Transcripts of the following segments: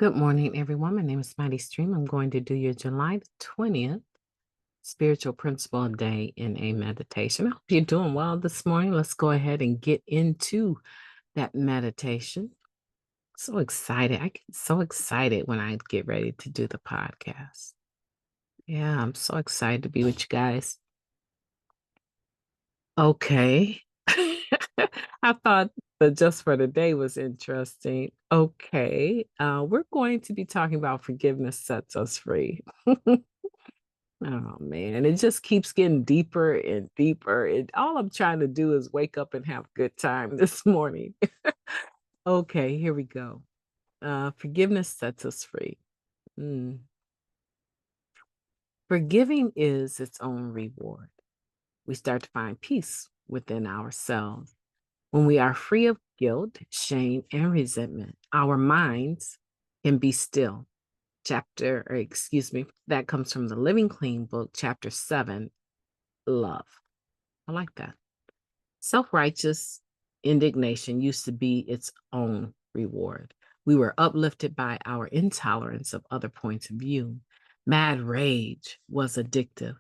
Good morning, everyone. My name is MightyStream. I'm going to do your July the 20th spiritual principle day in a meditation. I hope you're doing well this morning. Let's go ahead and get into that meditation. So excited. I get so excited when I get ready to do the podcast. Yeah, I'm so excited to be with you guys. Okay. I thought the just for the day was interesting. Okay. We're going to be talking about forgiveness sets us free. Oh man, it just keeps getting deeper and deeper. All I'm trying to do is wake up and have a good time this morning. Okay, here we go. Forgiveness sets us free. Mm. Forgiving is its own reward. We start to find peace within ourselves. When we are free of guilt, shame, and resentment, our minds can be still. That comes from the Living Clean book, chapter 7, Love. I like that. Self-righteous indignation used to be its own reward. We were uplifted by our intolerance of other points of view. Mad rage was addictive.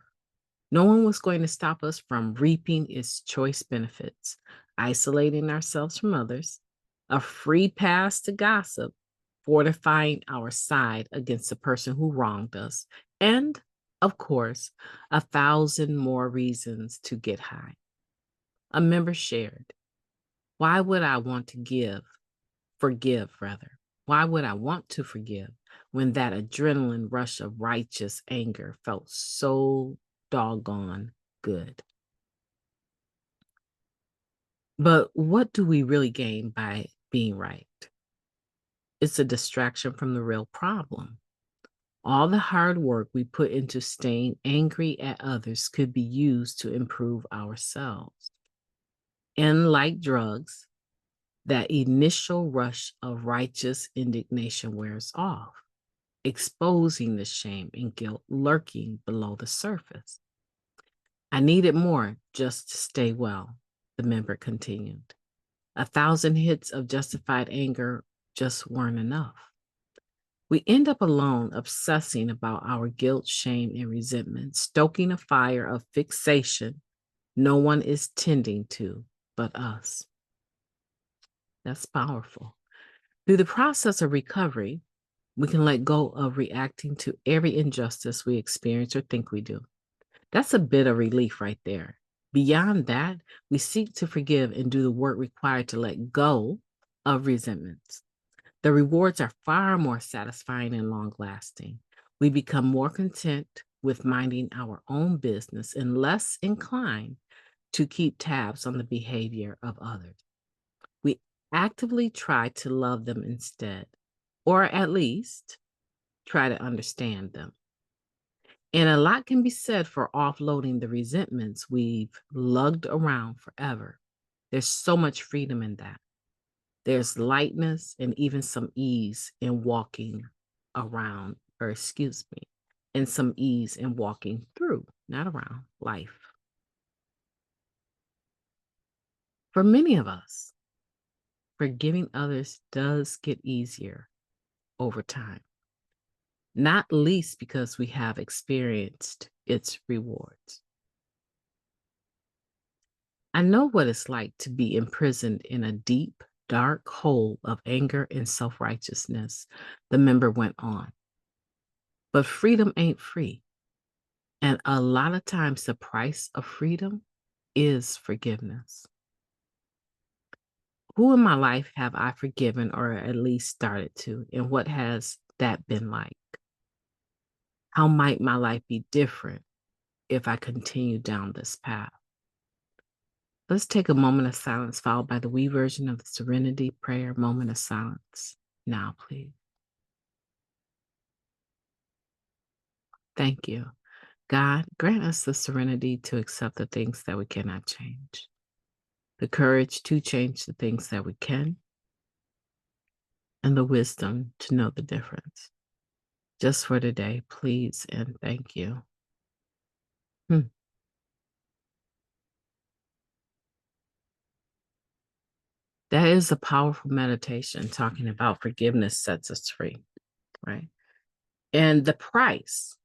No one was going to stop us from reaping its choice benefits, isolating ourselves from others, a free pass to gossip, fortifying our side against the person who wronged us, and, of course, 1,000 more reasons to get high. A member shared, why would I want to forgive rather? Why would I want to forgive when that adrenaline rush of righteous anger felt so doggone good? But what do we really gain by being right? It's a distraction from the real problem. All the hard work we put into staying angry at others could be used to improve ourselves. And like drugs, that initial rush of righteous indignation wears off, exposing the shame and guilt lurking below the surface. I needed more just to stay well, the member continued. 1,000 hits of justified anger just weren't enough. We end up alone, obsessing about our guilt, shame, and resentment, stoking a fire of fixation no one is tending to but us. That's powerful. Through the process of recovery, we can let go of reacting to every injustice we experience or think we do. That's a bit of relief right there. Beyond that, we seek to forgive and do the work required to let go of resentments. The rewards are far more satisfying and long lasting. We become more content with minding our own business and less inclined to keep tabs on the behavior of others. We actively try to love them instead, or at least try to understand them. And a lot can be said for offloading the resentments we've lugged around forever. There's so much freedom in that. There's lightness and even some ease in walking around, and some ease in walking through, not around, life. For many of us, forgiving others does get easier over time, not least because we have experienced its rewards. I know what it's like to be imprisoned in a deep, dark hole of anger and self-righteousness, the member went on. But freedom ain't free. And a lot of times the price of freedom is forgiveness. Who in my life have I forgiven or at least started to? And what has that been like? How might my life be different if I continue down this path? Let's take a moment of silence, followed by the we version of the Serenity Prayer moment of silence. Now, please. Thank you. God, grant us the serenity to accept the things that we cannot change, the courage to change the things that we can, and the wisdom to know the difference. Just for today, please and thank you. That is a powerful meditation talking about forgiveness sets us free. right? And the price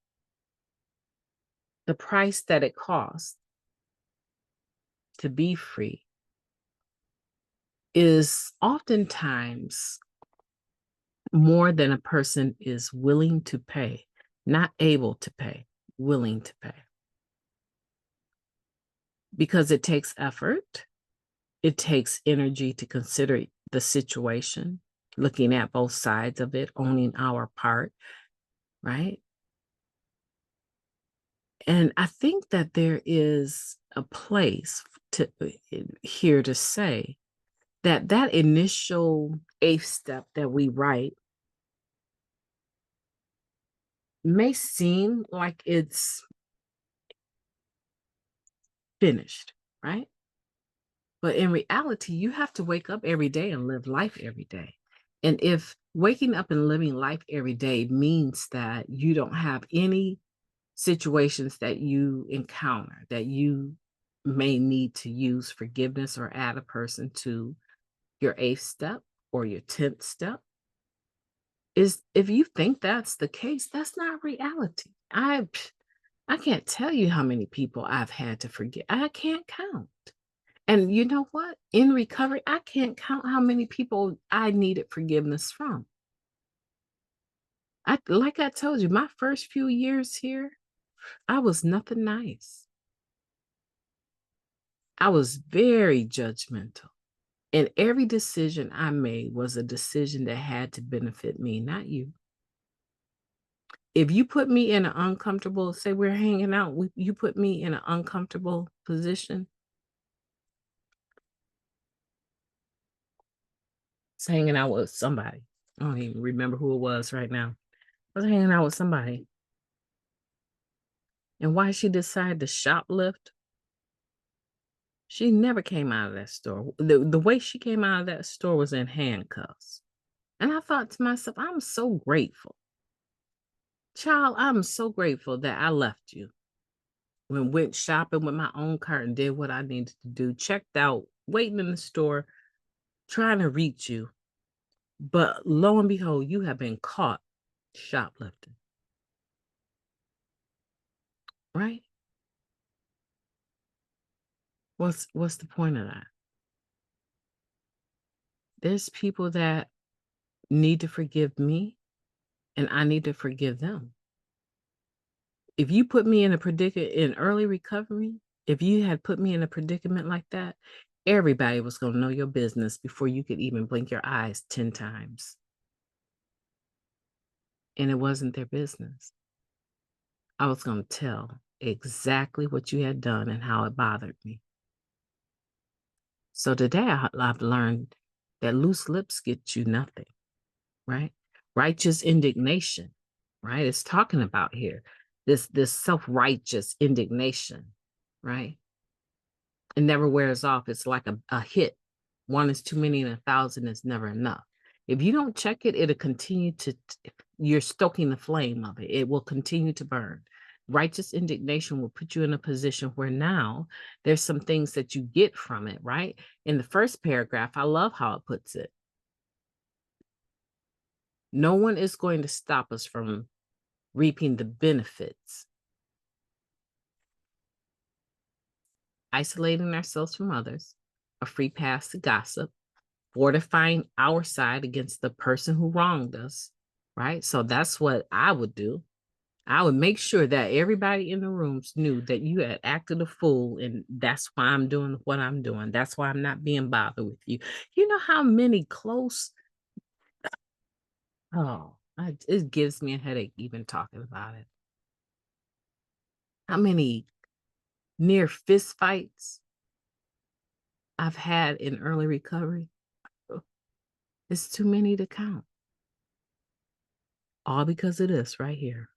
that it costs to be free is oftentimes more than a person is willing to pay, not able to pay, willing to pay. Because it takes effort, it takes energy to consider the situation, looking at both sides of it, owning our part, right? And I think that there is a place to here to say that that initial eighth step that we write may seem like it's finished, right? But in reality, you have to wake up every day and live life every day. And if waking up and living life every day means that you don't have any situations that you encounter that you may need to use forgiveness or add a person to your eighth step or your 10th step, is if you think that's the case, that's not reality. I can't tell you how many people I've had to forgive. I can't count. And you know what? In recovery, I can't count how many people I needed forgiveness from. Like I told you, my first few years here, I was nothing nice. I was very judgmental. And every decision I made was a decision that had to benefit me, not you. If you put me in an uncomfortable, say we're hanging out, you put me in an uncomfortable position, it's hanging out with somebody. I don't even remember who it was right now. I was hanging out with somebody. And why she decided to shoplift, she never came out of that store. The way she came out of that store was in handcuffs. And I thought to myself, I'm so grateful. Child, I'm so grateful that I left you. When went shopping with my own cart and did what I needed to do, checked out, waiting in the store, trying to reach you. But lo and behold, you have been caught shoplifting. Right? What's the point of that? There's people that need to forgive me and I need to forgive them. If you put me in a predicament in early recovery, if you had put me in a predicament like that, everybody was going to know your business before you could even blink your eyes 10 times. And it wasn't their business. I was going to tell exactly what you had done and how it bothered me. So today I've learned that loose lips get you nothing, right? Righteous indignation, right? It's talking about here this self-righteous indignation, right? It never wears off. It's like a hit. One is too many and 1,000 is never enough. If you don't check it, it'll continue to, you're stoking the flame of it. It will continue to burn. Righteous indignation will put you in a position where now there's some things that you get from it, right? In the first paragraph, I love how it puts it. No one is going to stop us from reaping the benefits. Isolating ourselves from others, a free pass to gossip, fortifying our side against the person who wronged us, right? So that's what I would do. I would make sure that everybody in the rooms knew that you had acted a fool, and that's why I'm doing what I'm doing. That's why I'm not being bothered with you. You know how many close, it gives me a headache even talking about it. How many near fist fights I've had in early recovery? It's too many to count. All because of this right here.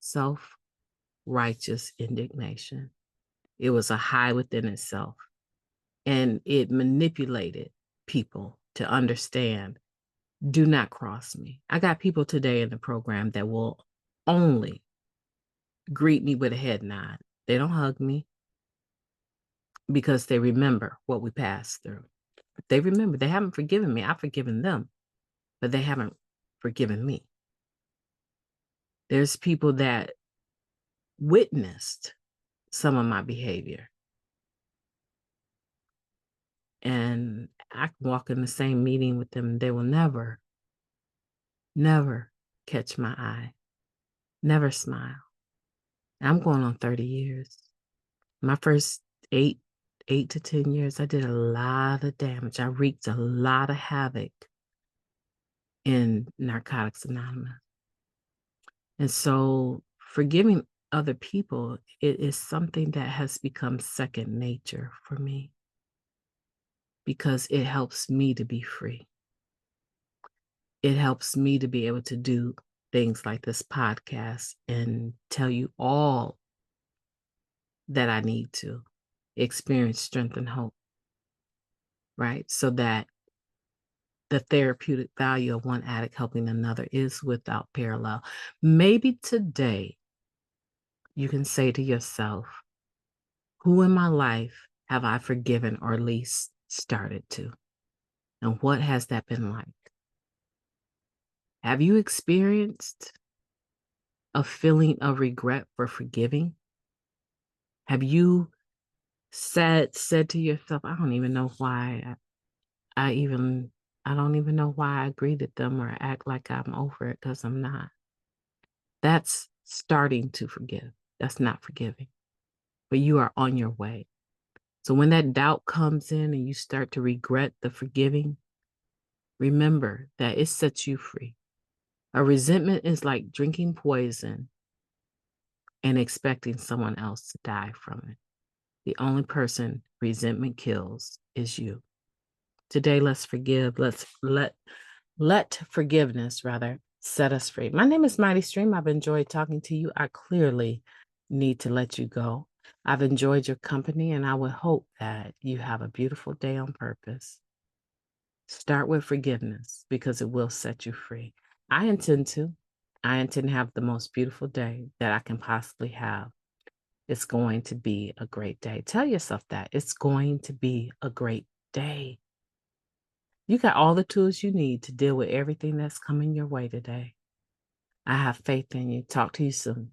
Self-righteous indignation. It was a high within itself. And it manipulated people to understand, do not cross me. I got people today in the program that will only greet me with a head nod. They don't hug me because they remember what we passed through. They remember. They haven't forgiven me. I've forgiven them, but they haven't forgiven me. There's people that witnessed some of my behavior. And I can walk in the same meeting with them. They will never, never catch my eye, never smile. I'm going on 30 years. My first eight to 10 years, I did a lot of damage. I wreaked a lot of havoc in Narcotics Anonymous. And so forgiving other people, it is something that has become second nature for me because it helps me to be free. It helps me to be able to do things like this podcast and tell you all that I need to experience strength and hope, right? So that the therapeutic value of one addict helping another is without parallel. Maybe today you can say to yourself, who in my life have I forgiven or at least started to? And what has that been like? Have you experienced a feeling of regret for forgiving? Have you said to yourself, I don't even know why I don't even know why I greeted them or act like I'm over it because I'm not. That's starting to forgive. That's not forgiving. But you are on your way. So when that doubt comes in and you start to regret the forgiving, remember that it sets you free. A resentment is like drinking poison and expecting someone else to die from it. The only person resentment kills is you. Today, let's forgive. Let forgiveness rather set us free. My name is Mighty Stream. I've enjoyed talking to you. I clearly need to let you go. I've enjoyed your company, and I would hope that you have a beautiful day on purpose. Start with forgiveness because it will set you free. I intend to. I intend to have the most beautiful day that I can possibly have. It's going to be a great day. Tell yourself that. It's going to be a great day. You got all the tools you need to deal with everything that's coming your way today. I have faith in you. Talk to you soon.